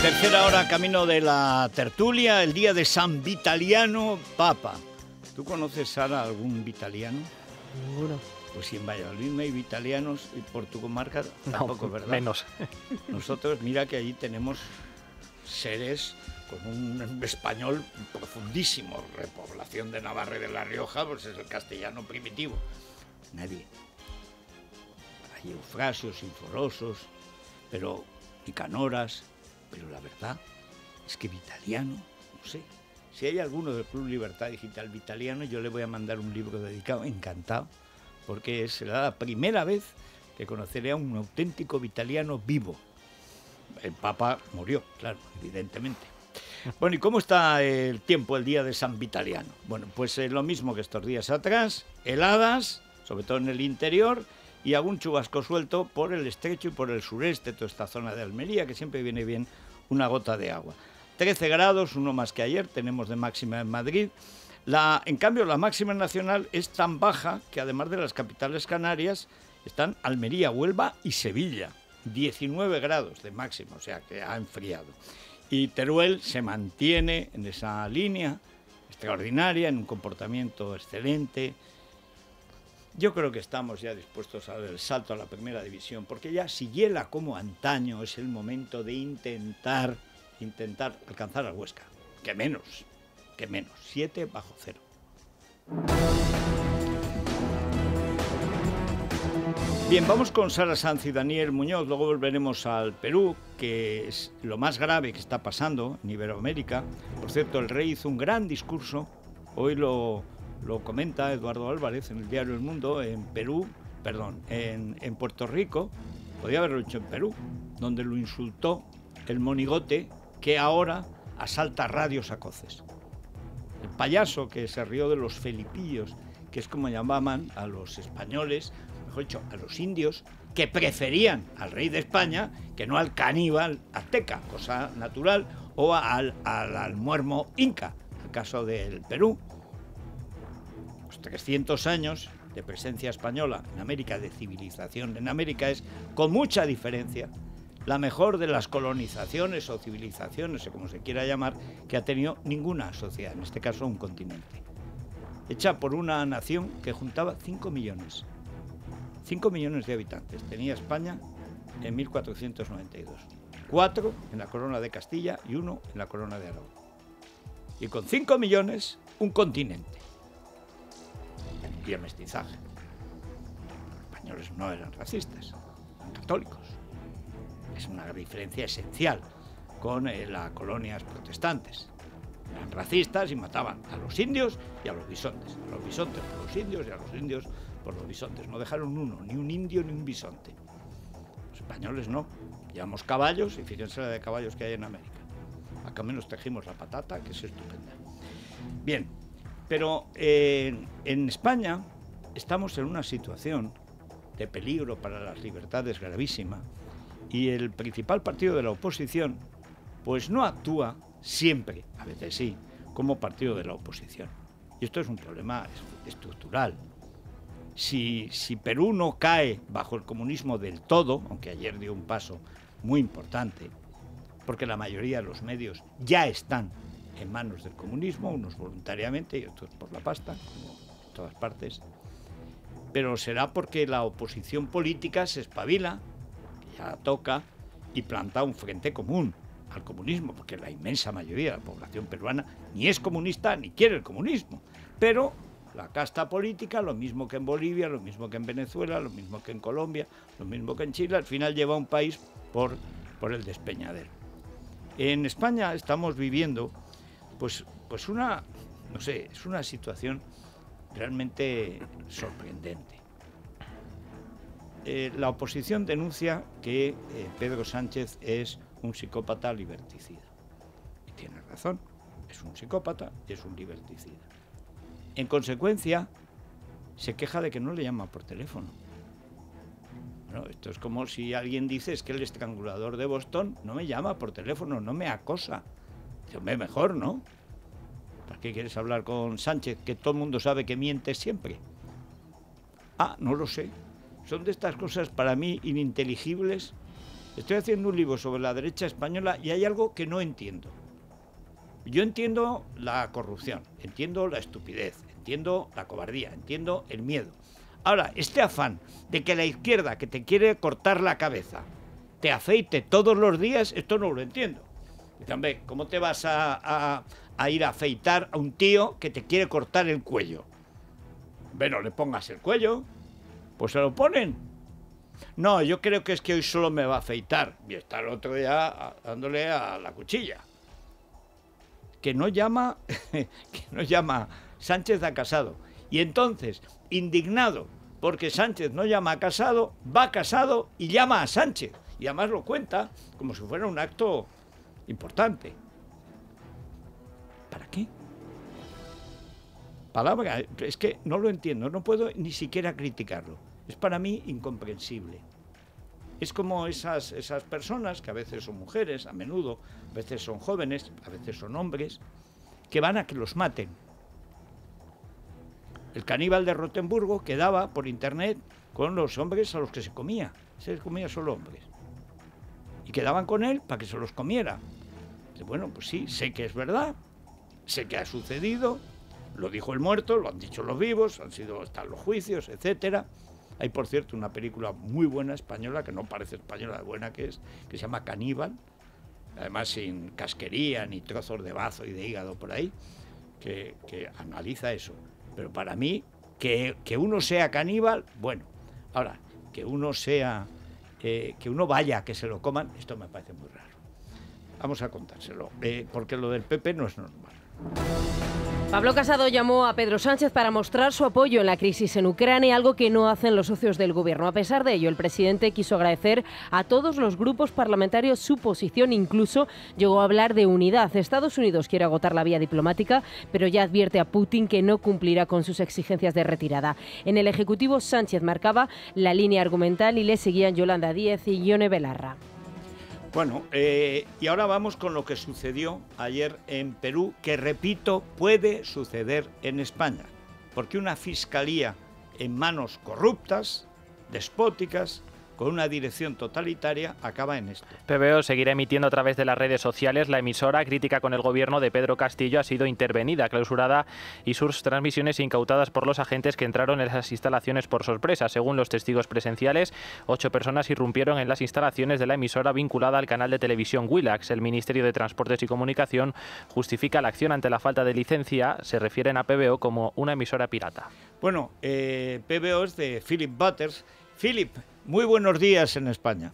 Tercera hora, camino de la tertulia, el día de San Vitaliano Papa. ¿Tú conoces, Sara, algún vitaliano? Ninguno. Pues si en Valladolid no hay vitalianos y por tu comarca tampoco, No, ¿verdad? Menos. Nosotros, mira que allí tenemos seres con un español profundísimo. Repoblación de Navarra y de La Rioja, pues es el castellano primitivo. Nadie. Hay eufrasios, sinforosos, pero Nicanoras, pero la verdad es que vitaliano, no sé. Si hay alguno del Club Libertad Digital vitaliano, yo le voy a mandar un libro dedicado, encantado, porque será la primera vez que conoceré a un auténtico vitaliano vivo. El Papa murió, claro, evidentemente. Bueno, ¿y cómo está el tiempo, el día de San Vitaliano? Bueno, pues lo mismo que estos días atrás, heladas, sobre todo en el interior, y algún chubasco suelto por el estrecho y por el sureste, toda esta zona de Almería, que siempre viene bien una gota de agua. 13 grados, uno más que ayer, tenemos de máxima en Madrid. En cambio, la máxima nacional es tan baja que además de las capitales canarias, están Almería, Huelva y Sevilla. 19 grados de máxima, o sea que ha enfriado. Y Teruel se mantiene en esa línea extraordinaria, en un comportamiento excelente. Yo creo que estamos ya dispuestos a dar el salto a la primera división, porque ya si hiela como antaño es el momento de intentar alcanzar al Huesca. Que menos, 7 bajo cero. Bien, vamos con Sara Sanz y Daniel Muñoz, luego volveremos al Perú, que es lo más grave que está pasando en Iberoamérica. Por cierto, el rey hizo un gran discurso, hoy lo comenta Eduardo Álvarez en el diario El Mundo, en Puerto Rico, podía haberlo hecho en Perú, donde lo insultó el monigote que ahora asalta radios a coces. El payaso que se rió de los felipillos, que es como llamaban a los españoles, mejor dicho, a los indios, que preferían al rey de España que no al caníbal azteca, cosa natural, o al muermo inca, el caso del Perú. 300 años de presencia española en América, de civilización en América, es con mucha diferencia la mejor de las colonizaciones o civilizaciones, o como se quiera llamar, que ha tenido ninguna sociedad, en este caso un continente, hecha por una nación que juntaba 5 millones de habitantes. Tenía España en 1492, 4 en la corona de Castilla y 1 en la corona de Aragón. Y con 5 millones, un continente. Y el mestizaje. Los españoles no eran racistas, eran católicos. Es una diferencia esencial con las colonias protestantes. Eran racistas y mataban a los indios y a los bisontes. A los bisontes por los indios y a los indios por los bisontes. No dejaron uno, ni un indio ni un bisonte. Los españoles no. Llevamos caballos y fíjense la de caballos que hay en América. Acá menos tejimos la patata, que es estupenda. Bien. Pero en España estamos en una situación de peligro para las libertades gravísima y el principal partido de la oposición pues no actúa siempre, a veces sí, como partido de la oposición. Y esto es un problema estructural. Si Perú no cae bajo el comunismo del todo, aunque ayer dio un paso muy importante, porque la mayoría de los medios ya están en manos del comunismo, unos voluntariamente y otros por la pasta, como en todas partes, pero será porque la oposición política se espabila, que ya toca, y planta un frente común al comunismo, porque la inmensa mayoría de la población peruana ni es comunista ni quiere el comunismo, pero la casta política, lo mismo que en Bolivia, lo mismo que en Venezuela, lo mismo que en Colombia, lo mismo que en Chile, al final lleva a un país por el despeñadero. En España estamos viviendo pues una, no sé, es una situación realmente sorprendente. La oposición denuncia que Pedro Sánchez es un psicópata liberticida. Y tiene razón, es un psicópata y es un liberticida. En consecuencia, se queja de que no le llama por teléfono. Bueno, esto es como si alguien dice es que el estrangulador de Boston no me llama por teléfono, no me acosa. Hombre, mejor, ¿no? ¿Para qué quieres hablar con Sánchez, que todo el mundo sabe que miente siempre? Ah, no lo sé. Son de estas cosas para mí ininteligibles Estoy haciendo un libro sobre la derecha española y hay algo que no entiendo. Yo entiendo la corrupción, entiendo la estupidez, entiendo la cobardía, entiendo el miedo. Ahora, este afán de que la izquierda, que te quiere cortar la cabeza, te afeite todos los días, esto no lo entiendo. Dice, hombre, ¿cómo te vas a ir a afeitar a un tío que te quiere cortar el cuello? Bueno, le pongas el cuello, pues se lo ponen. No, yo creo que es que hoy solo me va a afeitar. Y está el otro ya dándole a la cuchilla. Que no llama Sánchez a Casado. Y entonces, indignado porque Sánchez no llama a Casado, va Casado y llama a Sánchez. Y además lo cuenta como si fuera un acto importante. ¿Para qué? Palabra, es que no lo entiendo, no puedo ni siquiera criticarlo. Es para mí incomprensible. Es como esas personas, que a veces son mujeres, a menudo, a veces son jóvenes, a veces son hombres, que van a que los maten. El caníbal de Rotemburgo quedaba por internet con los hombres a los que se comía solo hombres. Y quedaban con él para que se los comiera. Y bueno, pues sí, sé que es verdad, sé que ha sucedido, lo dijo el muerto, lo han dicho los vivos, están los juicios, etcétera. Hay, por cierto, una película muy buena española, que no parece española de buena que es, que se llama Caníbal, además sin casquería ni trozos de bazo y de hígado por ahí, que analiza eso. Pero para mí, que uno sea caníbal, bueno, ahora, que uno vaya a que se lo coman, esto me parece muy raro. Vamos a contárselo, porque lo del PP no es normal. Pablo Casado llamó a Pedro Sánchez para mostrar su apoyo en la crisis en Ucrania, algo que no hacen los socios del gobierno. A pesar de ello, el presidente quiso agradecer a todos los grupos parlamentarios su posición, incluso llegó a hablar de unidad. Estados Unidos quiere agotar la vía diplomática, pero ya advierte a Putin que no cumplirá con sus exigencias de retirada. En el Ejecutivo, Sánchez marcaba la línea argumental y le seguían Yolanda Díez y Ione Belarra. Bueno, y ahora vamos con lo que sucedió ayer en Perú, que repito, puede suceder en España, porque una fiscalía en manos corruptas, despóticas, con una dirección totalitaria, acaba en esto. PBO seguirá emitiendo a través de las redes sociales. La emisora, crítica con el gobierno de Pedro Castillo, ha sido intervenida, clausurada y sus transmisiones incautadas por los agentes que entraron en las instalaciones por sorpresa. Según los testigos presenciales, 8 personas irrumpieron en las instalaciones de la emisora vinculada al canal de televisión Willax. El Ministerio de Transportes y Comunicación justifica la acción ante la falta de licencia. Se refieren a PBO como una emisora pirata. Bueno, PBO es de Philip Butters. Philip, muy buenos días en España.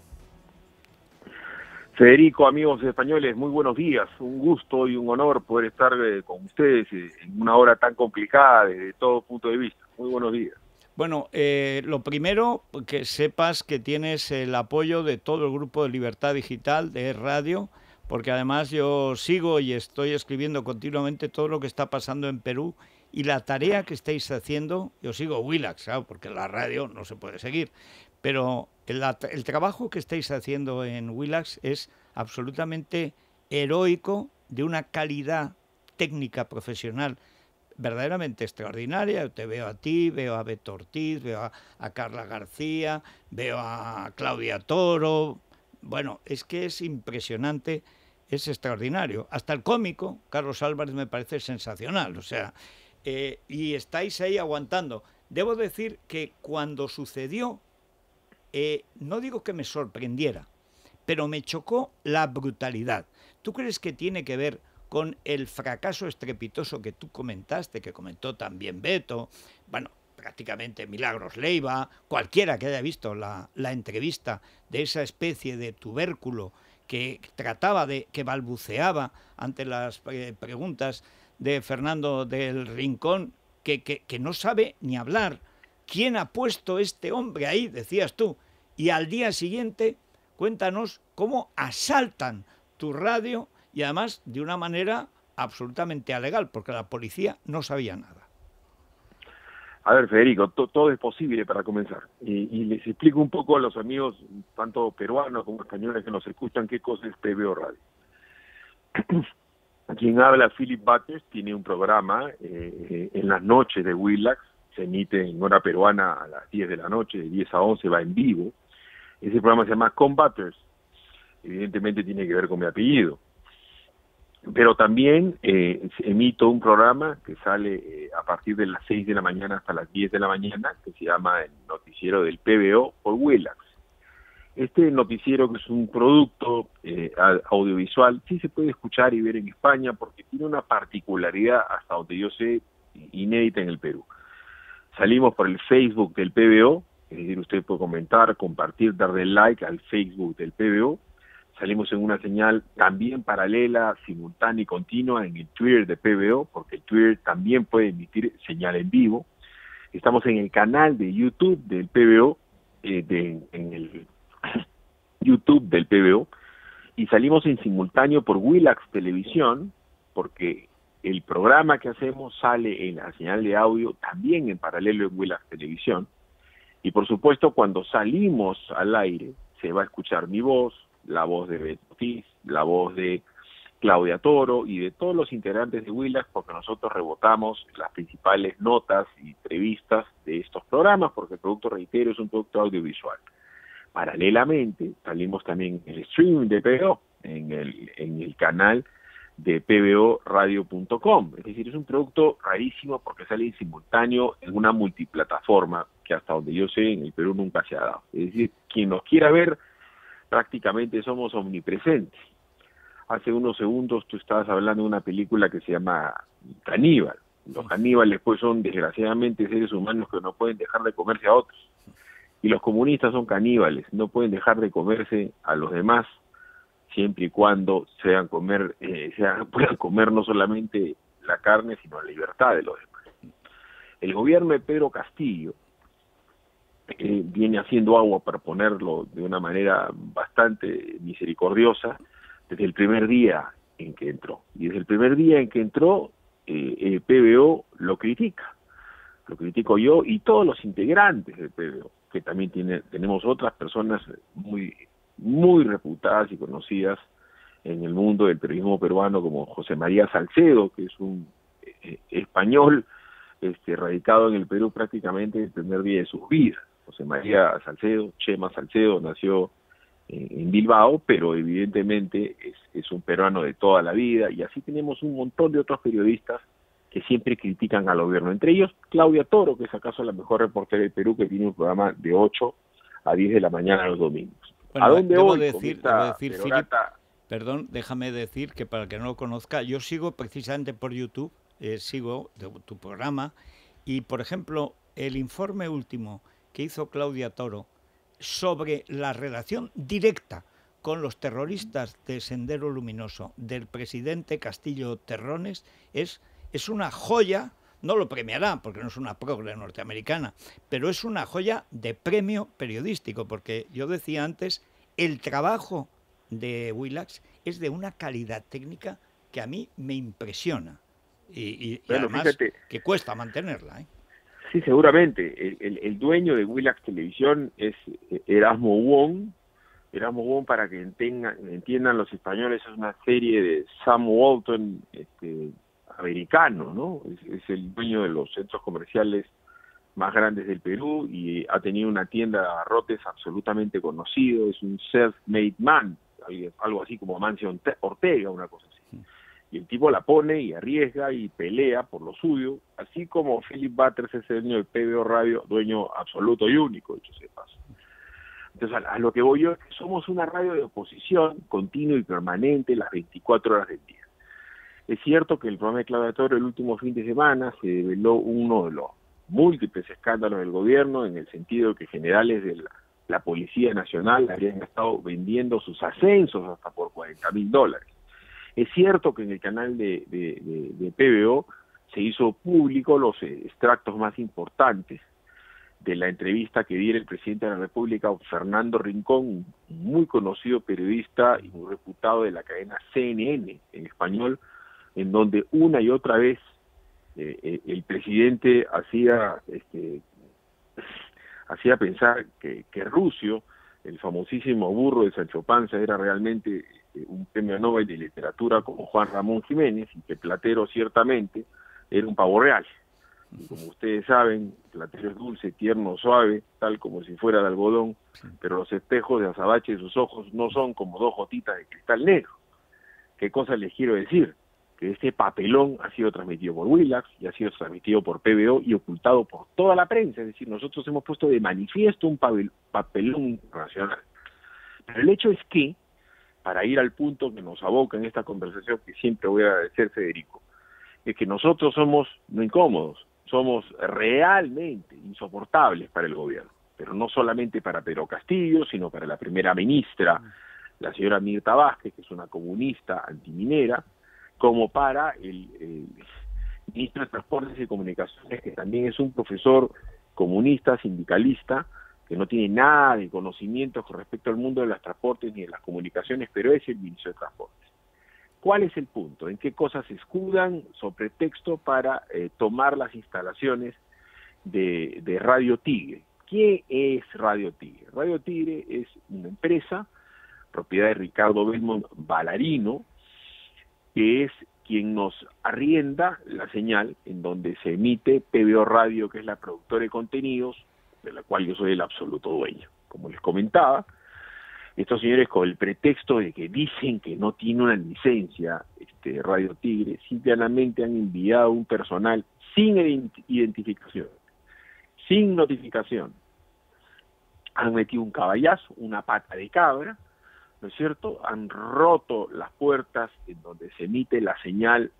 Federico, amigos españoles, muy buenos días. Un gusto y un honor poder estar con ustedes en una hora tan complicada desde todo punto de vista. Muy buenos días. Bueno, lo primero, que sepas que tienes el apoyo de todo el grupo de Libertad Digital de Radio, porque además yo sigo y estoy escribiendo continuamente todo lo que está pasando en Perú. Y la tarea que estáis haciendo, yo sigo Willax, claro, porque la radio no se puede seguir, pero el trabajo que estáis haciendo en Willax es absolutamente heroico, de una calidad técnica profesional verdaderamente extraordinaria. Yo te veo a ti, veo a Beto Ortiz, veo a Carla García, veo a Claudia Toro. Bueno, es que es impresionante, es extraordinario. Hasta el cómico, Carlos Álvarez, me parece sensacional, o sea... y estáis ahí aguantando. Debo decir que cuando sucedió, no digo que me sorprendiera, pero me chocó la brutalidad. ¿Tú crees que tiene que ver con el fracaso estrepitoso que tú comentaste, que comentó también Beto, bueno, prácticamente Milagros Leiva, cualquiera que haya visto la entrevista de esa especie de tubérculo que trataba que balbuceaba ante las preguntas de Fernando del Rincón, que no sabe ni hablar? ¿Quién ha puesto este hombre ahí?, decías tú. Y al día siguiente, cuéntanos cómo asaltan tu radio, y además de una manera absolutamente alegal, porque la policía no sabía nada. A ver, Federico, todo es posible para comenzar. Y les explico un poco a los amigos, tanto peruanos como españoles que nos escuchan, qué cosa es PBO Radio. Quien habla, Philip Butters, tiene un programa en las noches de Willax, se emite en hora peruana a las 10 de la noche, de 10 a 11, va en vivo. Ese programa se llama Con Butters, evidentemente tiene que ver con mi apellido. Pero también emito un programa que sale a partir de las 6 de la mañana hasta las 10 de la mañana, que se llama el noticiero del PBO por Willax. Este noticiero, que es un producto audiovisual, sí se puede escuchar y ver en España porque tiene una particularidad, hasta donde yo sé, inédita en el Perú. Salimos por el Facebook del PBO, es decir, usted puede comentar, compartir, darle like al Facebook del PBO. Salimos en una señal también paralela, simultánea y continua en el Twitter de PBO, porque el Twitter también puede emitir señal en vivo. Estamos en el canal de YouTube del PBO, en el YouTube del PBO, y salimos en simultáneo por Willax Televisión, porque el programa que hacemos sale en la señal de audio también en paralelo en Willax Televisión, y por supuesto cuando salimos al aire se va a escuchar mi voz, la voz de Beto Ortiz, la voz de Claudia Toro y de todos los integrantes de Willax, porque nosotros rebotamos las principales notas y entrevistas de estos programas, porque el producto, reitero, es un producto audiovisual. Paralelamente, salimos también en el streaming de PBO, en el canal de pboradio.com. Es decir, es un producto rarísimo porque sale en simultáneo en una multiplataforma que hasta donde yo sé en el Perú nunca se ha dado. Es decir, quien nos quiera ver, prácticamente somos omnipresentes. Hace unos segundos tú estabas hablando de una película que se llama Caníbal. Los caníbales pues son desgraciadamente seres humanos que no pueden dejar de comerse a otros. Y los comunistas son caníbales, no pueden dejar de comerse a los demás, siempre y cuando puedan comer no solamente la carne, sino la libertad de los demás. El gobierno de Pedro Castillo viene haciendo agua, para ponerlo de una manera bastante misericordiosa, desde el primer día en que entró. Y desde el primer día en que entró, el PBO lo critica. Lo critico yo y todos los integrantes del PBO, que también tenemos otras personas muy reputadas y conocidas en el mundo del periodismo peruano, como José María Salcedo, que es un español radicado en el Perú prácticamente el primer día de su vida. José María Salcedo, Chema Salcedo, nació en Bilbao, pero evidentemente es un peruano de toda la vida, y así tenemos un montón de otros periodistas que siempre critican al gobierno, entre ellos Claudia Toro, que es acaso la mejor reportera del Perú, que tiene un programa de 8 a 10 de la mañana los domingos. Bueno, ¿A dónde debo voy? decir, Philip, perdón, déjame decir que para el que no lo conozca, yo sigo precisamente por YouTube, sigo tu programa, y por ejemplo, el informe último que hizo Claudia Toro sobre la relación directa con los terroristas de Sendero Luminoso del presidente Castillo Terrones es una joya. No lo premiará porque no es una progre norteamericana, pero es una joya de premio periodístico, porque yo decía antes, el trabajo de Willax es de una calidad técnica que a mí me impresiona y bueno, además fíjate, que cuesta mantenerla, ¿eh? Sí, seguramente. El dueño de Willax Televisión es Erasmo Wong. Erasmo Wong, para que entiendan los españoles, es una serie de Sam Walton americano, ¿no? Es el dueño de los centros comerciales más grandes del Perú y ha tenido una tienda de abarrotes absolutamente conocido. Es un self-made man, algo así como Mancio Ortega, una cosa así. Y el tipo la pone y arriesga y pelea por lo suyo, así como Philip Butters es el dueño del PBO Radio, dueño absoluto y único, dicho sea de paso. Entonces, a lo que voy yo es que somos una radio de oposición continua y permanente las 24 horas del día. Es cierto que el programa de Claudia Toro el último fin de semana se develó uno de los múltiples escándalos del gobierno, en el sentido de que generales de la Policía Nacional habían estado vendiendo sus ascensos hasta por $40,000. Es cierto que en el canal de PBO se hizo público los extractos más importantes de la entrevista que diera el presidente de la República, Fernando Rincón, un muy conocido periodista y muy reputado de la cadena CNN en español, en donde una y otra vez el presidente hacía pensar que Rusio, el famosísimo burro de Sancho Panza, era realmente un premio Nobel de literatura como Juan Ramón Jiménez, y que Platero ciertamente era un pavo real. Y como ustedes saben, Platerio es dulce, tierno, suave, tal como si fuera de algodón, pero los espejos de azabache de sus ojos no son como dos gotitas de cristal negro. ¿Qué cosa les quiero decir? Que este papelón ha sido transmitido por Willax y ha sido transmitido por PBO y ocultado por toda la prensa. Es decir, nosotros hemos puesto de manifiesto un papelón internacional. Pero el hecho es que, para ir al punto que nos aboca en esta conversación, que siempre voy a agradecer, Federico, es que nosotros somos no incómodos, somos realmente insoportables para el gobierno, pero no solamente para Pedro Castillo, sino para la primera ministra, la señora Mirta Vázquez, que es una comunista antiminera, como para el ministro de Transportes y Comunicaciones, que también es un profesor comunista, sindicalista, que no tiene nada de conocimiento con respecto al mundo de los transportes ni de las comunicaciones, pero es el ministro de Transportes. ¿Cuál es el punto? ¿En qué cosas se escudan sobre texto para tomar las instalaciones de Radio Tigre? ¿Qué es Radio Tigre? Radio Tigre es una empresa, propiedad de Ricardo Belmont Ballarino, que es quien nos arrienda la señal en donde se emite PBO Radio, que es la productora de contenidos, de la cual yo soy el absoluto dueño. Como les comentaba, estos señores, con el pretexto de que dicen que no tiene una licencia Radio Tigre, simplemente han enviado un personal sin identificación, sin notificación. Han metido un caballazo, una pata de cabra, ¿no es cierto? Han roto las puertas en donde se emite la señal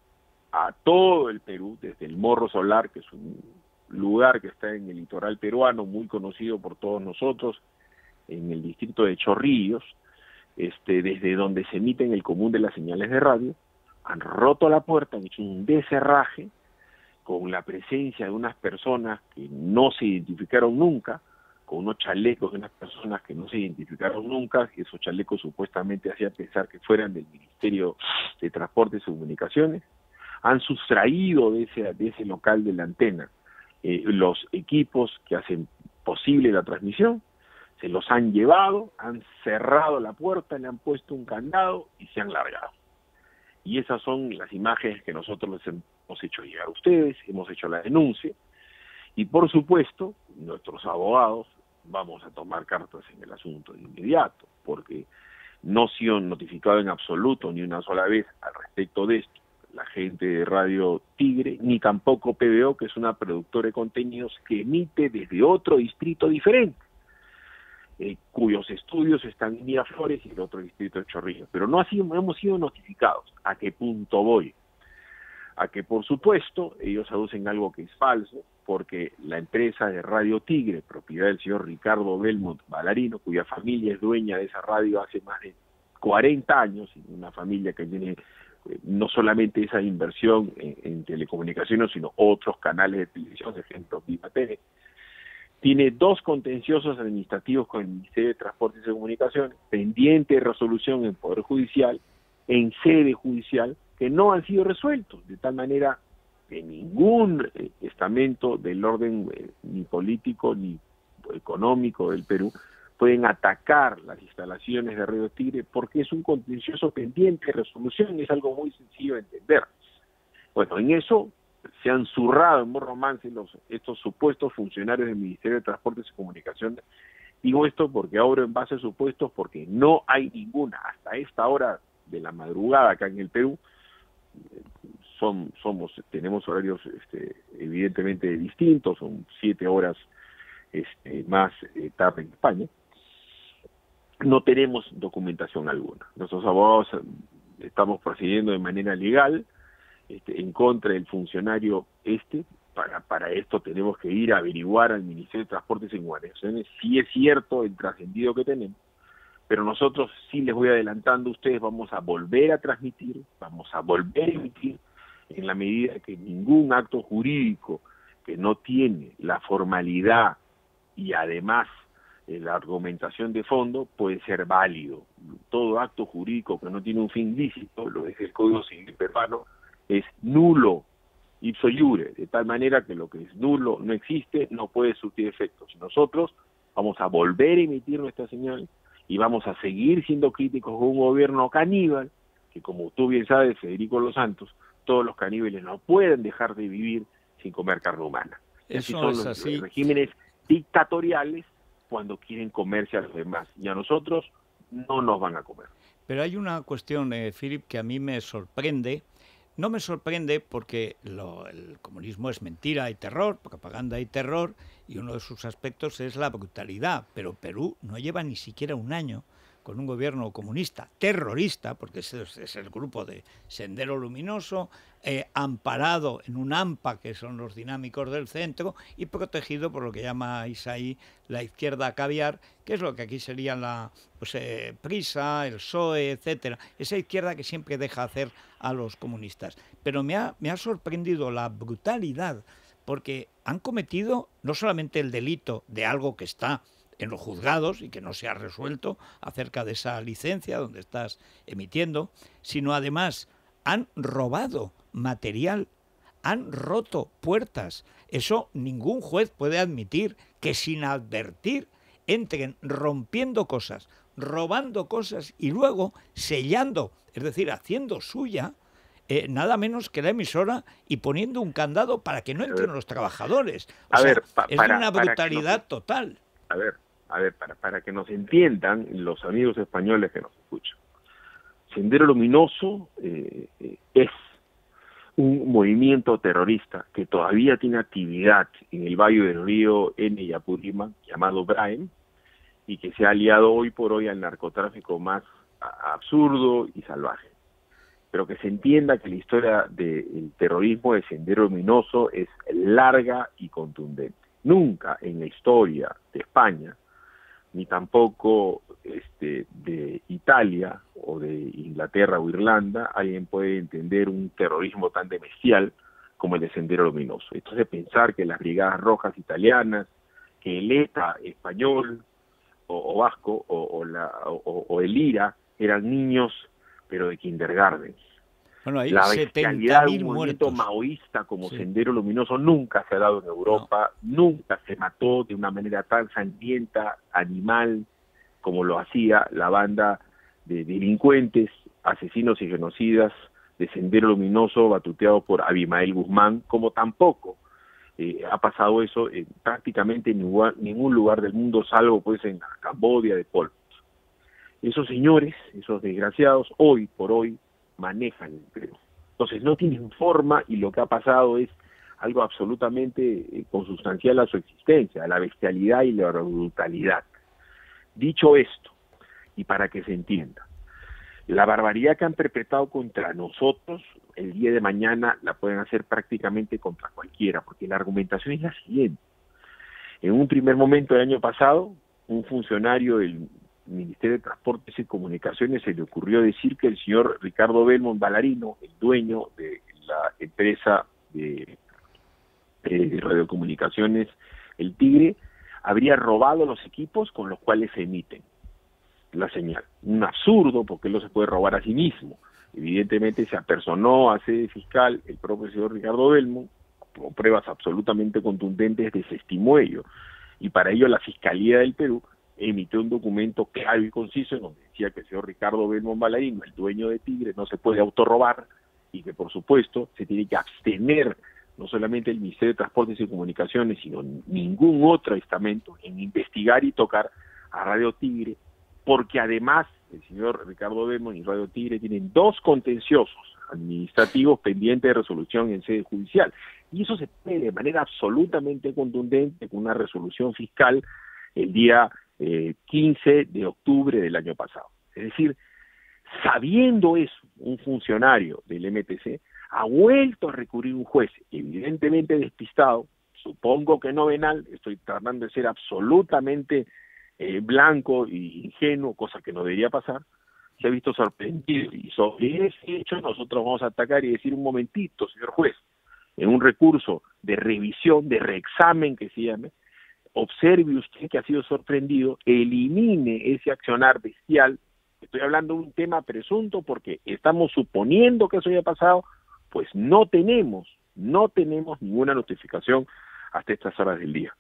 a todo el Perú, desde el Morro Solar, que es un lugar que está en el litoral peruano, muy conocido por todos nosotros, en el distrito de Chorrillos, desde donde se emiten el común de las señales de radio. Han roto la puerta, han hecho un descerraje con la presencia de unas personas que no se identificaron nunca, con unos chalecos de unas personas que no se identificaron nunca, y esos chalecos supuestamente hacían pensar que fueran del Ministerio de Transportes y Comunicaciones. Han sustraído de ese local de la antena los equipos que hacen posible la transmisión, se los han llevado, han cerrado la puerta, le han puesto un candado y se han largado. Y esas son las imágenes que nosotros les hemos hecho llegar a ustedes, hemos hecho la denuncia, y por supuesto, nuestros abogados vamos a tomar cartas en el asunto de inmediato, porque no se han notificado en absoluto ni una sola vez al respecto de esto la gente de Radio Tigre, ni tampoco PBO, que es una productora de contenidos que emite desde otro distrito diferente, cuyos estudios están en Miraflores y el otro distrito de Chorrillos, pero no hemos sido notificados. ¿A qué punto voy? A que, por supuesto, ellos aducen algo que es falso, porque la empresa de Radio Tigre, propiedad del señor Ricardo Belmont Ballarino, cuya familia es dueña de esa radio hace más de 40 años, y una familia que tiene no solamente esa inversión en telecomunicaciones, sino otros canales de televisión, ejemplo, Viva TV, tiene 2 contenciosos administrativos con el Ministerio de Transportes y Comunicaciones, pendiente de resolución en Poder Judicial, en sede judicial, que no han sido resueltos, de tal manera que ningún estamento del orden ni político ni económico del Perú pueden atacar las instalaciones de Radio Tigre porque es un contencioso pendiente de resolución, es algo muy sencillo de entender. Bueno, en eso se han zurrado en buen romance estos supuestos funcionarios del Ministerio de Transportes y Comunicaciones. Digo esto porque abro en base a supuestos porque no hay ninguna, hasta esta hora de la madrugada acá en el Perú, tenemos horarios evidentemente distintos, son 7 horas más tarde en España, no tenemos documentación alguna. Nuestros abogados estamos procediendo de manera legal en contra del funcionario para esto tenemos que ir a averiguar al Ministerio de Transportes y Comunicaciones si es cierto el trascendido que tenemos, pero nosotros sí les voy adelantando a ustedes, vamos a volver a transmitir, vamos a volver a emitir en la medida que ningún acto jurídico que no tiene la formalidad y además la argumentación de fondo puede ser válido. Todo acto jurídico que no tiene un fin lícito, lo dice el Código Civil peruano, es nulo, ipso iure, de tal manera que lo que es nulo no existe, no puede surtir efectos. Nosotros vamos a volver a emitir nuestra señal y vamos a seguir siendo críticos con un gobierno caníbal, que como tú bien sabes, Federico Los Santos, todos los caníbales no pueden dejar de vivir sin comer carne humana. Eso son es los así. regímenes dictatoriales cuando quieren comerse a los demás, y a nosotros no nos van a comer. Pero hay una cuestión, Philip, que a mí me sorprende. No me sorprende porque el comunismo es mentira y terror, propaganda y terror, y uno de sus aspectos es la brutalidad. Pero Perú no lleva ni siquiera un año con un gobierno comunista, terrorista, porque ese es el grupo de Sendero Luminoso, amparado en un AMPA, que son los dinámicos del centro, y protegido por lo que llama Isaí la izquierda caviar, que es lo que aquí sería la PRISA, el PSOE, etcétera. Esa izquierda que siempre deja hacer a los comunistas. Pero me ha sorprendido la brutalidad, porque han cometido no solamente el delito de algo que está en los juzgados y que no se ha resuelto acerca de esa licencia donde estás emitiendo, sino además han robado material, han roto puertas. Eso ningún juez puede admitir, que sin advertir entren rompiendo cosas, robando cosas y luego sellando, es decir, haciendo suya nada menos que la emisora y poniendo un candado para que no entren los trabajadores. O sea, es de una brutalidad total. A ver, para que nos entiendan los amigos españoles que nos escuchan. Sendero Luminoso es un movimiento terrorista que todavía tiene actividad en el Valle del Río N y Apurímac, llamado BRAEM, y que se ha aliado hoy por hoy al narcotráfico más absurdo y salvaje. Pero que se entienda que la historia del terrorismo de Sendero Luminoso es larga y contundente. Nunca en la historia de España, ni tampoco de Italia o de Inglaterra o Irlanda, alguien puede entender un terrorismo tan demencial como el de Sendero Luminoso. Entonces pensar que las Brigadas Rojas italianas, que el ETA español o vasco o el IRA eran niños, pero de kindergarten. Bueno, hay la bestialidad de un movimiento muertos maoísta como Sendero Luminoso nunca se ha dado en Europa, nunca se mató de una manera tan sangrienta, animal, como lo hacía la banda de delincuentes, asesinos y genocidas de Sendero Luminoso, batuteado por Abimael Guzmán, como tampoco ha pasado eso en prácticamente ningún lugar del mundo, salvo pues en Camboya de Pol Pot. Esos señores, esos desgraciados, hoy por hoy, manejan el Perú. Entonces no tienen forma, y lo que ha pasado es algo absolutamente consustancial a su existencia, a la bestialidad y la brutalidad. Dicho esto, y para que se entienda, la barbaridad que han perpetrado contra nosotros, el día de mañana la pueden hacer prácticamente contra cualquiera, porque la argumentación es la siguiente. En un primer momento del año pasado, un funcionario del Ministerio de Transportes y Comunicaciones se le ocurrió decir que el señor Ricardo Belmont Ballarino, el dueño de la empresa de radiocomunicaciones El Tigre, habría robado los equipos con los cuales se emiten la señal. Un absurdo, porque él no se puede robar a sí mismo. Evidentemente se apersonó a sede fiscal el propio señor Ricardo Belmont, con pruebas absolutamente contundentes desestimó ello, y para ello la Fiscalía del Perú emitió un documento claro y conciso en donde decía que el señor Ricardo Belmont Ballarino, el dueño de Tigre, no se puede autorrobar y que por supuesto se tiene que abstener no solamente el Ministerio de Transportes y Comunicaciones, sino ningún otro estamento en investigar y tocar a Radio Tigre, porque además el señor Ricardo Belmont y Radio Tigre tienen dos contenciosos administrativos pendientes de resolución en sede judicial, y eso se pone de manera absolutamente contundente con una resolución fiscal el día 15 de octubre del año pasado. Es decir, sabiendo eso, un funcionario del MTC ha vuelto a recurrir a un juez evidentemente despistado, supongo que no venal, estoy tratando de ser absolutamente blanco e ingenuo, cosa que no debería pasar, se ha visto sorprendido, y sobre ese hecho nosotros vamos a atacar y decir: un momentito, señor juez, en un recurso de revisión, de reexamen que se llame, observe usted que ha sido sorprendido, elimine ese accionar bestial. Estoy hablando de un tema presunto porque estamos suponiendo que eso haya pasado, pues no tenemos ninguna notificación hasta estas horas del día.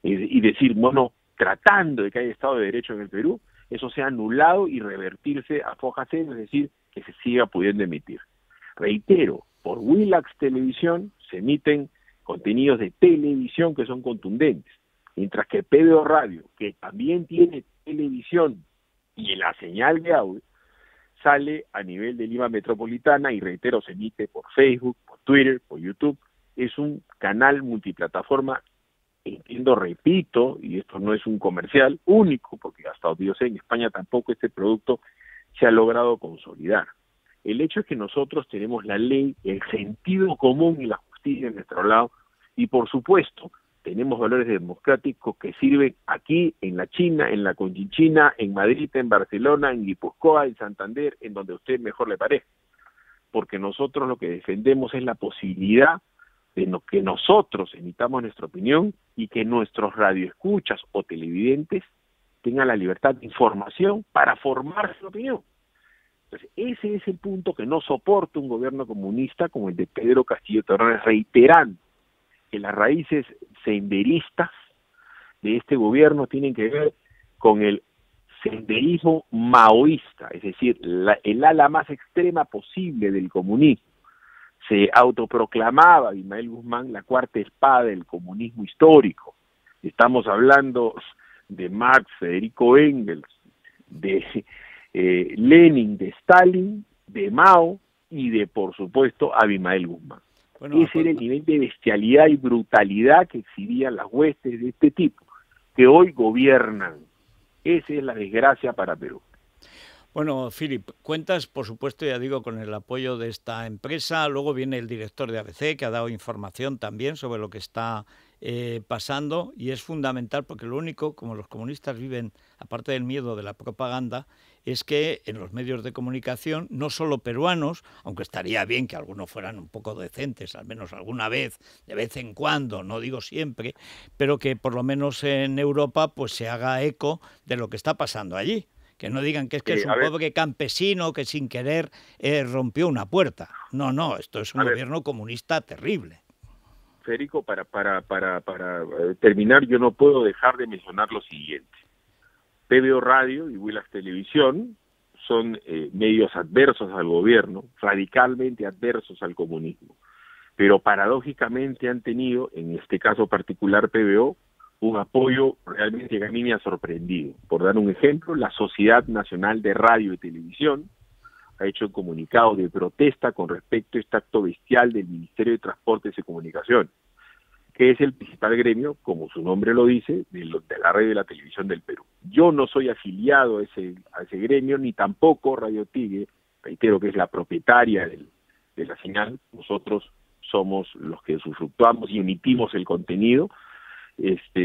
Y decir, bueno, tratando de que haya Estado de Derecho en el Perú, eso sea anulado y revertirse a foja cero, es decir, que se siga pudiendo emitir. Reitero, por Willax Televisión se emiten contenidos de televisión que son contundentes, mientras que PBO Radio, que también tiene televisión y la señal de audio, sale a nivel de Lima Metropolitana y reitero, se emite por Facebook, por Twitter, por YouTube. Es un canal multiplataforma, entiendo, repito, y esto no es un comercial único, porque hasta donde yo sé en España tampoco este producto se ha logrado consolidar. El hecho es que nosotros tenemos la ley, el sentido común y la justicia en nuestro lado, y por supuesto tenemos valores democráticos que sirven aquí, en la China, en la Conchinchina, en Madrid, en Barcelona, en Guipúzcoa, en Santander, en donde a usted mejor le parezca. Porque nosotros lo que defendemos es la posibilidad de que nosotros emitamos nuestra opinión y que nuestros radioescuchas o televidentes tengan la libertad de información para formar su opinión. Entonces, ese es el punto que no soporta un gobierno comunista como el de Pedro Castillo Terrones, reiterando que las raíces senderistas de este gobierno tienen que ver con el senderismo maoísta, es decir, el ala más extrema posible del comunismo. Se autoproclamaba Abimael Guzmán la cuarta espada del comunismo histórico. Estamos hablando de Marx, Federico Engels, de Lenin, de Stalin, de Mao y de, por supuesto, Abimael Guzmán. Bueno, ese era el nivel de bestialidad y brutalidad que exhibían las huestes de este tipo, que hoy gobiernan. Esa es la desgracia para Perú. Bueno, Philip, cuentas, por supuesto, ya digo, con el apoyo de esta empresa. Luego viene el director de ABC, que ha dado información también sobre lo que está pasando, y es fundamental porque lo único, como los comunistas viven, aparte del miedo de la propaganda, es que en los medios de comunicación, no solo peruanos, aunque estaría bien que algunos fueran un poco decentes, al menos alguna vez, de vez en cuando, no digo siempre, pero que por lo menos en Europa pues se haga eco de lo que está pasando allí. Que no digan que es un pobre campesino que sin querer rompió una puerta. No, no, esto es un gobierno comunista terrible. Federico, para terminar, yo no puedo dejar de mencionar lo siguiente. PBO Radio y Willax Televisión son medios adversos al gobierno, radicalmente adversos al comunismo, pero paradójicamente han tenido, en este caso particular PBO, un apoyo realmente que a mí me ha sorprendido. Por dar un ejemplo, la Sociedad Nacional de Radio y Televisión ha hecho un comunicado de protesta con respecto a este acto bestial del Ministerio de Transportes y Comunicaciones, que es el principal gremio, como su nombre lo dice, de la radio y la televisión del Perú. Yo no soy afiliado a ese gremio, ni tampoco Radio Tigre, reitero que es la propietaria de la señal. Nosotros somos los que usufructuamos y emitimos el contenido.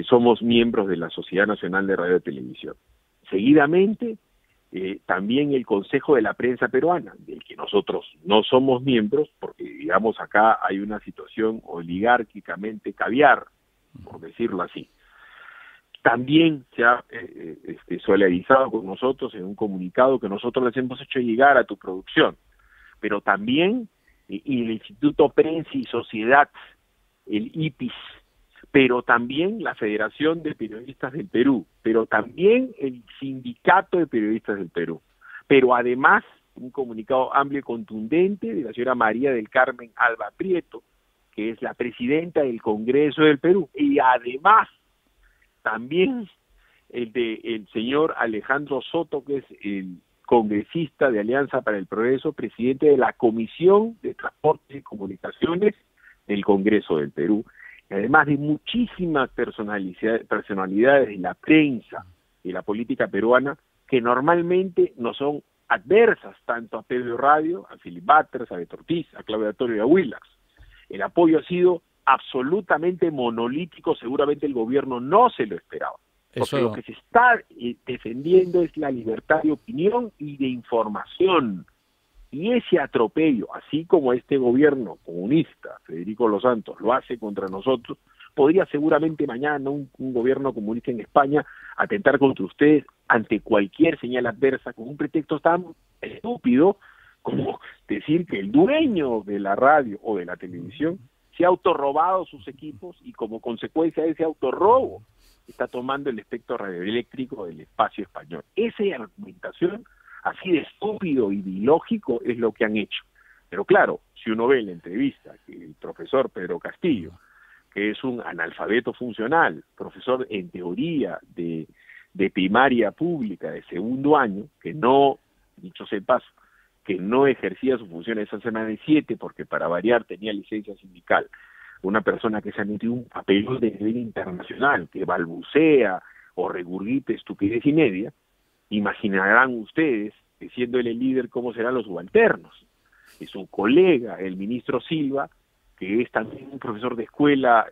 Somos miembros de la Sociedad Nacional de Radio y Televisión. Seguidamente, también el Consejo de la Prensa Peruana, del que nosotros no somos miembros, porque digamos acá hay una situación oligárquicamente caviar, por decirlo así. También se ha solidarizado con nosotros en un comunicado que nosotros les hemos hecho llegar a tu producción, pero también y el Instituto Prensa y Sociedad, el IPIS, pero también la Federación de Periodistas del Perú, pero también el Sindicato de Periodistas del Perú, pero además un comunicado amplio y contundente de la señora María del Carmen Alba Prieto, que es la presidenta del Congreso del Perú, y además también el de el señor Alejandro Soto, que es el congresista de Alianza para el Progreso, presidente de la Comisión de Transportes y Comunicaciones del Congreso del Perú, y además de muchísimas personalidades de la prensa y la política peruana que normalmente no son adversas tanto a PBO Radio, a Philip Batters, a Beto Ortiz, a Claudia Torrio y a Willax. El apoyo ha sido absolutamente monolítico, seguramente el gobierno no se lo esperaba. Porque lo que se está defendiendo es la libertad de opinión y de información. Y ese atropello, así como este gobierno comunista, Federico Los Santos, lo hace contra nosotros, podría seguramente mañana un gobierno comunista en España atentar contra ustedes ante cualquier señal adversa con un pretexto tan estúpido como decir que el dueño de la radio o de la televisión se ha autorrobado sus equipos y como consecuencia de ese autorrobo está tomando el espectro radioeléctrico del espacio español. Esa argumentación así de estúpido y de ilógico es lo que han hecho. Pero claro, si uno ve la entrevista que el profesor Pedro Castillo que es un analfabeto funcional, profesor en teoría de primaria pública de segundo año, que no, dicho sea de paso, que no ejercía sus funciones esa semana de 7, porque para variar tenía licencia sindical, una persona que se ha metido un papelón de nivel internacional, que balbucea o regurgite estupidez y media, imaginarán ustedes que siendo él el líder, cómo serán los subalternos. Es su colega, el ministro Silva, que es también un profesor de escuela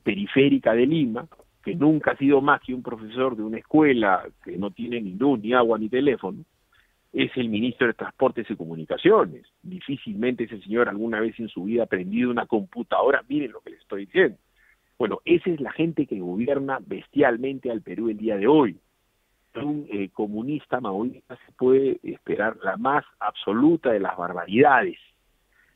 periférica de Lima, que nunca ha sido más que un profesor de una escuela que no tiene ni luz, ni agua, ni teléfono, es el ministro de Transportes y Comunicaciones. Difícilmente ese señor alguna vez en su vida ha aprendido una computadora, miren lo que les estoy diciendo. Bueno, esa es la gente que gobierna bestialmente al Perú el día de hoy. Un comunista maoísta se puede esperar la más absoluta de las barbaridades.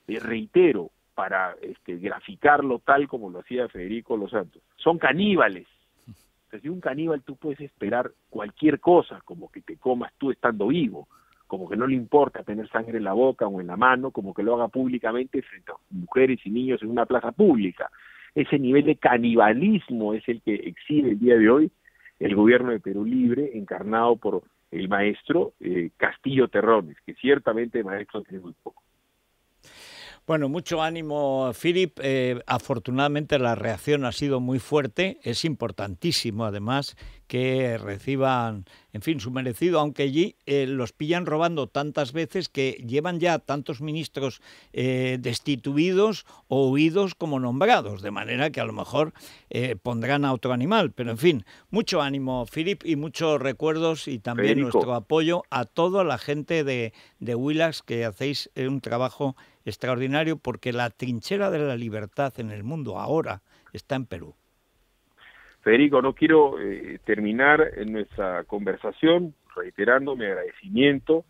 Reitero, para graficarlo tal como lo hacía Federico Los Santos, son caníbales. Entonces, de un caníbal tú puedes esperar cualquier cosa, como que te comas tú estando vivo, como que no le importa tener sangre en la boca o en la mano, como que lo haga públicamente frente a mujeres y niños en una plaza pública. Ese nivel de canibalismo es el que exhibe el día de hoy el gobierno de Perú Libre, encarnado por el maestro Castillo Terrones, que ciertamente maestro tiene muy poco. Bueno, mucho ánimo, Philip. Afortunadamente la reacción ha sido muy fuerte. Es importantísimo, además, que reciban, en fin, su merecido, aunque allí los pillan robando tantas veces que llevan ya tantos ministros destituidos o huidos como nombrados, de manera que a lo mejor pondrán a otro animal. Pero, en fin, mucho ánimo, Philip, y muchos recuerdos y también Federico, nuestro apoyo a toda la gente de Willax, que hacéis un trabajo extraordinario, porque la trinchera de la libertad en el mundo ahora está en Perú. Federico, no quiero terminar en nuestra conversación reiterando mi agradecimiento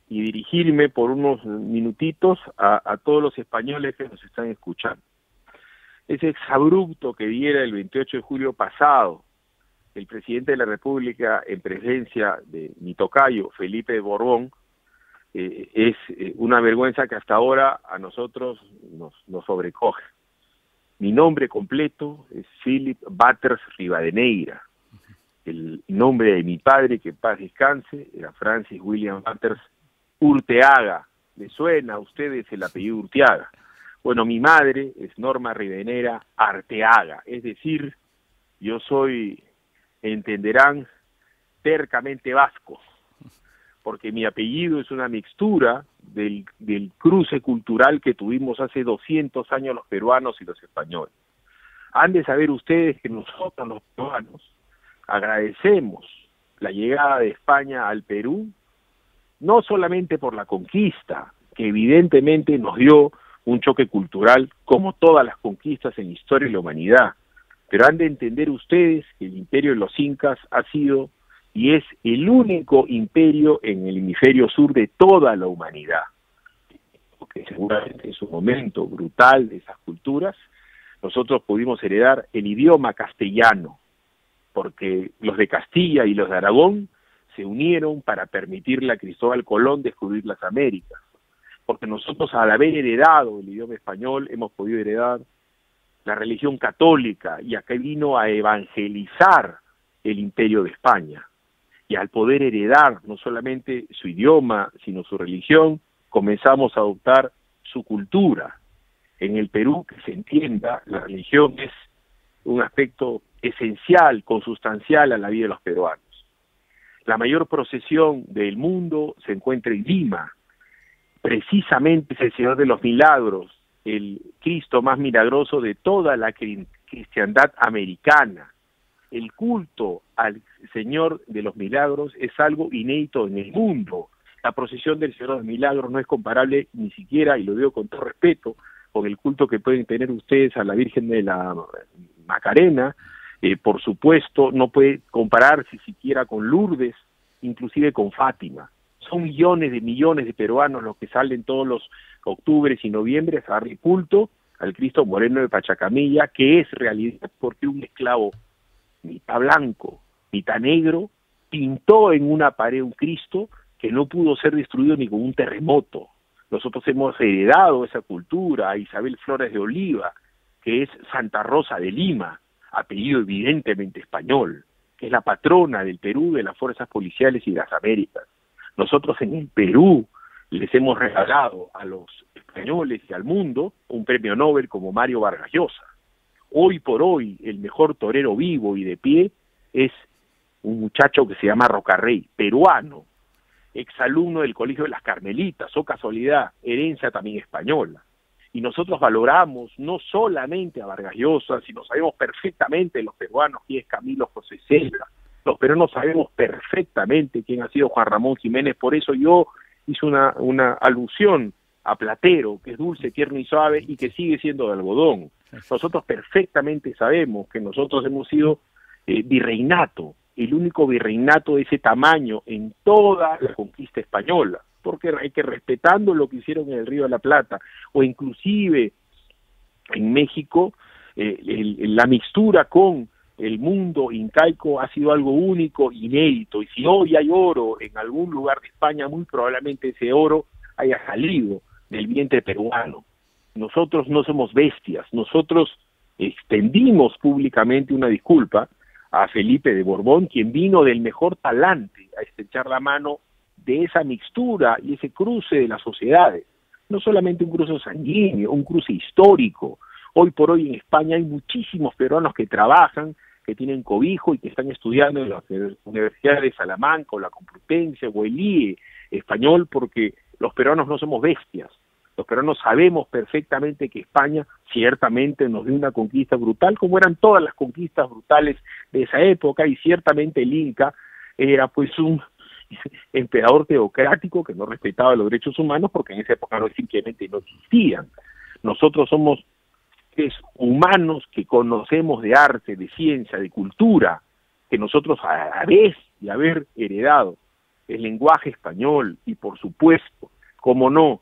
y dirigirme por unos minutitos a todos los españoles que nos están escuchando. Ese exabrupto que diera el 28 de julio pasado el presidente de la República en presencia de mi tocayo, Felipe de Borbón, es una vergüenza que hasta ahora a nosotros nos sobrecoge. Mi nombre completo es Philip Batters Rivadeneira. El nombre de mi padre, que en paz descanse, era Francis William Batters Urteaga. ¿Le suena a ustedes el apellido Urteaga? Bueno, mi madre es Norma Rivadeneira Arteaga, es decir, yo soy, entenderán, tercamente vasco, porque mi apellido es una mixtura del cruce cultural que tuvimos hace 200 años los peruanos y los españoles. Han de saber ustedes que nosotros los peruanos agradecemos la llegada de España al Perú, no solamente por la conquista, que evidentemente nos dio un choque cultural como todas las conquistas en la historia de la humanidad, pero han de entender ustedes que el imperio de los incas ha sido y es el único imperio en el hemisferio sur de toda la humanidad, porque seguramente en su momento brutal de esas culturas, nosotros pudimos heredar el idioma castellano, porque los de Castilla y los de Aragón se unieron para permitirle a Cristóbal Colón descubrir las Américas, porque nosotros al haber heredado el idioma español hemos podido heredar la religión católica, y acá vino a evangelizar el imperio de España. Y al poder heredar no solamente su idioma, sino su religión, comenzamos a adoptar su cultura. En el Perú, que se entienda, la religión es un aspecto esencial, consustancial a la vida de los peruanos. La mayor procesión del mundo se encuentra en Lima. Precisamente es el Señor de los Milagros, el Cristo más milagroso de toda la cristiandad americana. El culto al Señor de los Milagros es algo inédito en el mundo. La procesión del Señor de los Milagros no es comparable ni siquiera, y lo digo con todo respeto, con el culto que pueden tener ustedes a la Virgen de la Macarena. Por supuesto, no puede compararse siquiera con Lourdes, inclusive con Fátima. Son millones de peruanos los que salen todos los octubres y noviembres a darle culto al Cristo Moreno de Pachacamilla, que es realidad porque un esclavo mitad blanco, mitad negro, pintó en una pared un Cristo que no pudo ser destruido ni con un terremoto. Nosotros hemos heredado esa cultura, a Isabel Flores de Oliva, que es Santa Rosa de Lima, apellido evidentemente español, que es la patrona del Perú, de las fuerzas policiales y de las Américas. Nosotros en el Perú les hemos regalado a los españoles y al mundo un premio Nobel como Mario Vargas Llosa. Hoy por hoy, el mejor torero vivo y de pie es un muchacho que se llama Rocarrey, peruano, exalumno del Colegio de las Carmelitas, o casualidad, herencia también española. Y nosotros valoramos no solamente a Vargas Llosa, sino sabemos perfectamente los peruanos quién es Camilo José Cela. Los peruanos sabemos perfectamente quién ha sido Juan Ramón Jiménez. Por eso yo hice una alusión a Platero, que es dulce, tierno y suave, y que sigue siendo de algodón. Nosotros perfectamente sabemos que nosotros hemos sido virreinato, el único virreinato de ese tamaño en toda la conquista española, porque hay que respetando lo que hicieron en el Río de la Plata, o inclusive en México, la mixtura con el mundo incaico ha sido algo único, inédito, y si hoy hay oro en algún lugar de España, muy probablemente ese oro haya salido del vientre peruano. Nosotros no somos bestias, nosotros extendimos públicamente una disculpa a Felipe de Borbón, quien vino del mejor talante a estrechar la mano de esa mixtura y ese cruce de las sociedades, no solamente un cruce sanguíneo, un cruce histórico. Hoy por hoy en España hay muchísimos peruanos que trabajan, que tienen cobijo y que están estudiando en las universidades de Salamanca o la Complutense o el IE español, porque los peruanos no somos bestias. Los peruanos sabemos perfectamente que España ciertamente nos dio una conquista brutal, como eran todas las conquistas brutales de esa época, y ciertamente el Inca era pues un emperador teocrático que no respetaba los derechos humanos, porque en esa época simplemente no existían. Nosotros somos seres humanos que conocemos de arte, de ciencia, de cultura, que nosotros a la vez de haber heredado el lenguaje español y por supuesto, como no,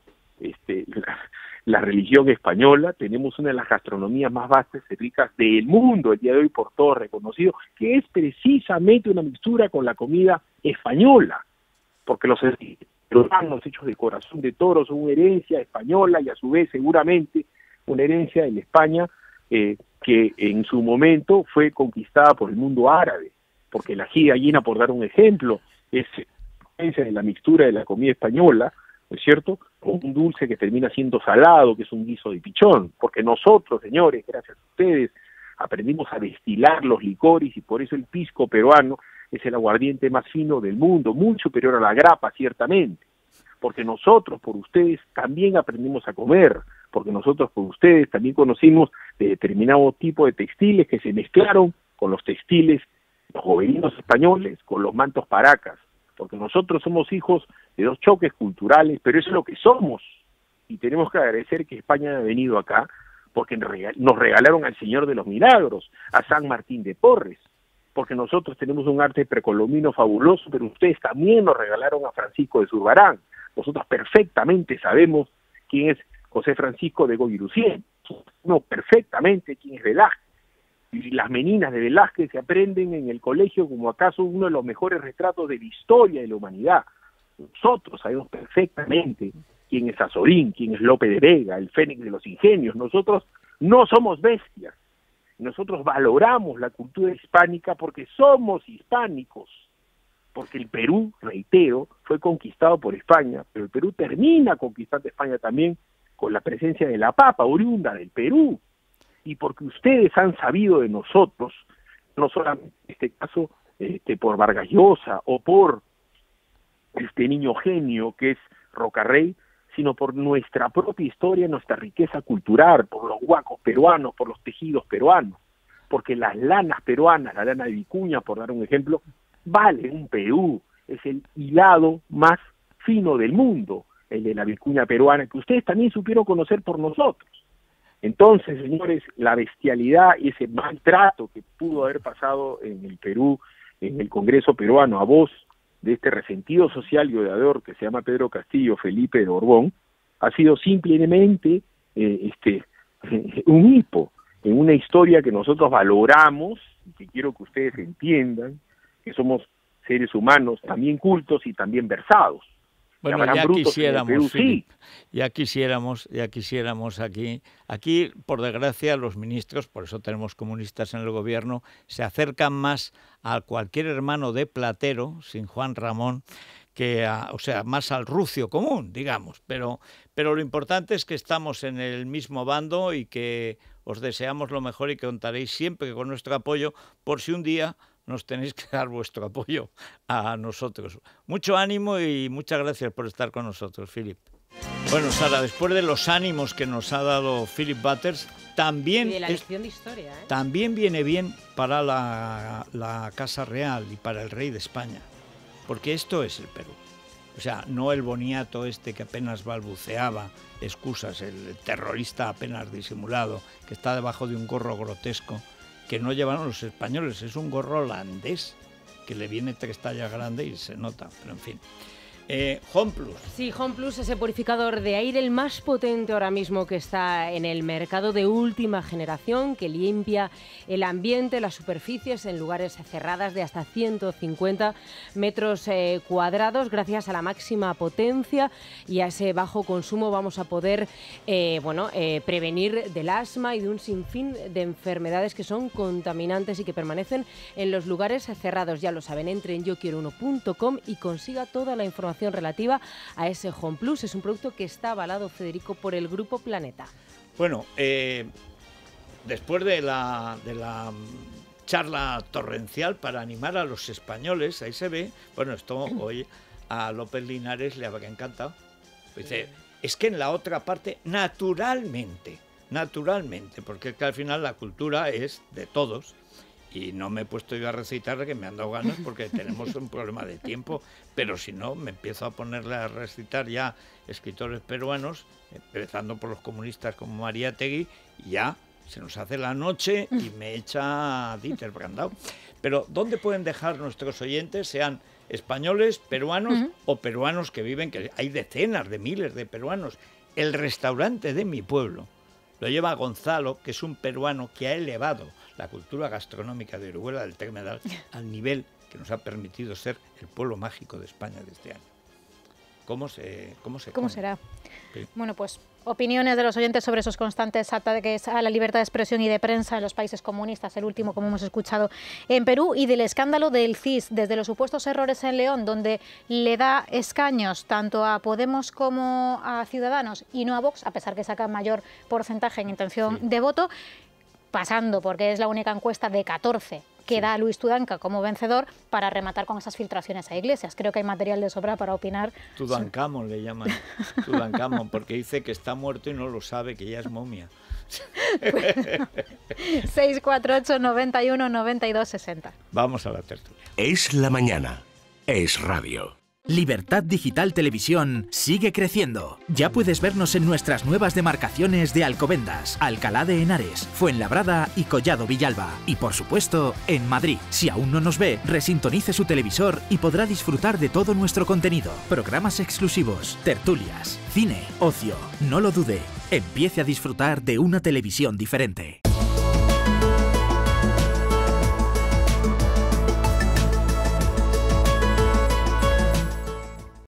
la religión española, tenemos una de las gastronomías más vastas y ricas del mundo el día de hoy, por todos reconocido, que es precisamente una mixtura con la comida española, porque los peruanos hechos de corazón de toro son una herencia española y a su vez seguramente una herencia de la España que en su momento fue conquistada por el mundo árabe, porque el ají de gallina, por dar un ejemplo, es de la mixtura de la comida española, ¿no es cierto?, con un dulce que termina siendo salado, que es un guiso de pichón, porque nosotros, señores, gracias a ustedes, aprendimos a destilar los licores y por eso el pisco peruano es el aguardiente más fino del mundo, muy superior a la grapa, ciertamente, porque nosotros, por ustedes, también aprendimos a comer, porque nosotros, por ustedes, también conocimos de determinado tipo de textiles que se mezclaron con los textiles los jovelinos españoles, con los mantos paracas, porque nosotros somos hijos de dos choques culturales, pero eso es lo que somos, y tenemos que agradecer que España haya venido acá, porque nos regalaron al Señor de los Milagros, a San Martín de Porres, porque nosotros tenemos un arte precolombino fabuloso, pero ustedes también nos regalaron a Francisco de Zurbarán. Nosotros perfectamente sabemos quién es José Francisco de Goyrusier, no perfectamente quién es Velázquez, y las meninas de Velázquez se aprenden en el colegio como acaso uno de los mejores retratos de la historia de la humanidad. Nosotros sabemos perfectamente quién es Azorín, quién es Lope de Vega, el Fénix de los Ingenios. Nosotros no somos bestias, nosotros valoramos la cultura hispánica porque somos hispánicos, porque el Perú, reitero, fue conquistado por España, pero el Perú termina conquistando España también con la presencia de la papa oriunda del Perú, y porque ustedes han sabido de nosotros, no solamente en este caso por Vargas Llosa o por este niño genio que es Rocarrey, sino por nuestra propia historia, nuestra riqueza cultural, por los huacos peruanos, por los tejidos peruanos, porque las lanas peruanas, la lana de vicuña, por dar un ejemplo, vale un Perú, es el hilado más fino del mundo, el de la vicuña peruana, que ustedes también supieron conocer por nosotros. Entonces, señores, la bestialidad y ese maltrato que pudo haber pasado en el Perú, en el Congreso peruano, a voz de este resentido social y odiador que se llama Pedro Castillo, Felipe de Borbón, ha sido simplemente un hipo en una historia que nosotros valoramos y que quiero que ustedes entiendan que somos seres humanos también cultos y también versados. Bueno, Habrán ya brutos quisiéramos, en el Perú, sí. ya quisiéramos aquí. Aquí, por desgracia, los ministros, por eso tenemos comunistas en el gobierno, se acercan más a cualquier hermano de Platero, sin Juan Ramón, o sea, más al rucio común, digamos. Pero lo importante es que estamos en el mismo bando y que os deseamos lo mejor y que contaréis siempre con nuestro apoyo por si un día nos tenéis que dar vuestro apoyo a nosotros. Mucho ánimo y muchas gracias por estar con nosotros, Philip. Bueno, Sara, después de los ánimos que nos ha dado Philip Butters, también, y de la lección de historia, también viene bien para la Casa Real y para el rey de España, porque esto es el Perú. O sea, no el boniato este que apenas balbuceaba excusas, el terrorista apenas disimulado, que está debajo de un gorro grotesco, que no llevaron los españoles, es un gorro holandés, que le viene 3 tallas grande y se nota, pero en fin. Home Plus. Sí, Home Plus, ese purificador de aire, el más potente ahora mismo que está en el mercado, de última generación, que limpia el ambiente, las superficies en lugares cerradas de hasta 150 metros cuadrados. Gracias a la máxima potencia y a ese bajo consumo vamos a poder prevenir del asma y de un sinfín de enfermedades que son contaminantes y que permanecen en los lugares cerrados. Ya lo saben, entre en yoquierouno.com y consiga toda la información relativa a ese Home Plus. Es un producto que está avalado, Federico, por el Grupo Planeta. Bueno, después de la charla torrencial para animar a los españoles, ahí se ve, bueno, esto hoy a López Linares le habría encantado. Dice, es que en la otra parte, naturalmente, porque es que al final la cultura es de todos. Y no me he puesto yo a recitar, que me han dado ganas porque tenemos un problema de tiempo, pero si no, me empiezo a ponerle a recitar ya escritores peruanos, empezando por los comunistas como Mariátegui, y ya se nos hace la noche y me echa Dieter Brandau. Pero ¿dónde pueden dejar nuestros oyentes, sean españoles, peruanos o peruanos que viven, que hay decenas de miles de peruanos? El restaurante de mi pueblo lo lleva Gonzalo, que es un peruano que ha elevado la cultura gastronómica de Orihuela del Termedal al nivel que nos ha permitido ser el pueblo mágico de España de este año. ¿Cómo será? Sí. Bueno, pues opiniones de los oyentes sobre esos constantes ataques a la libertad de expresión y de prensa en los países comunistas, el último, como hemos escuchado, en Perú, y del escándalo del CIS, desde los supuestos errores en León, donde le da escaños tanto a Podemos como a Ciudadanos y no a Vox, a pesar que saca mayor porcentaje en intención de voto, pasando, porque es la única encuesta de 14 que da a Luis Tudanca como vencedor, para rematar con esas filtraciones a Iglesias. Creo que hay material de sobra para opinar. Tudancamón le llaman, Tudancamón, porque dice que está muerto y no lo sabe, que ya es momia. 648 91 92 60. Vamos a la tertulia. Es la mañana. Es radio. Libertad Digital Televisión sigue creciendo. Ya puedes vernos en nuestras nuevas demarcaciones de Alcobendas, Alcalá de Henares, Fuenlabrada y Collado Villalba. Y por supuesto, en Madrid. Si aún no nos ve, resintonice su televisor y podrá disfrutar de todo nuestro contenido. Programas exclusivos, tertulias, cine, ocio. No lo dude. Empiece a disfrutar de una televisión diferente.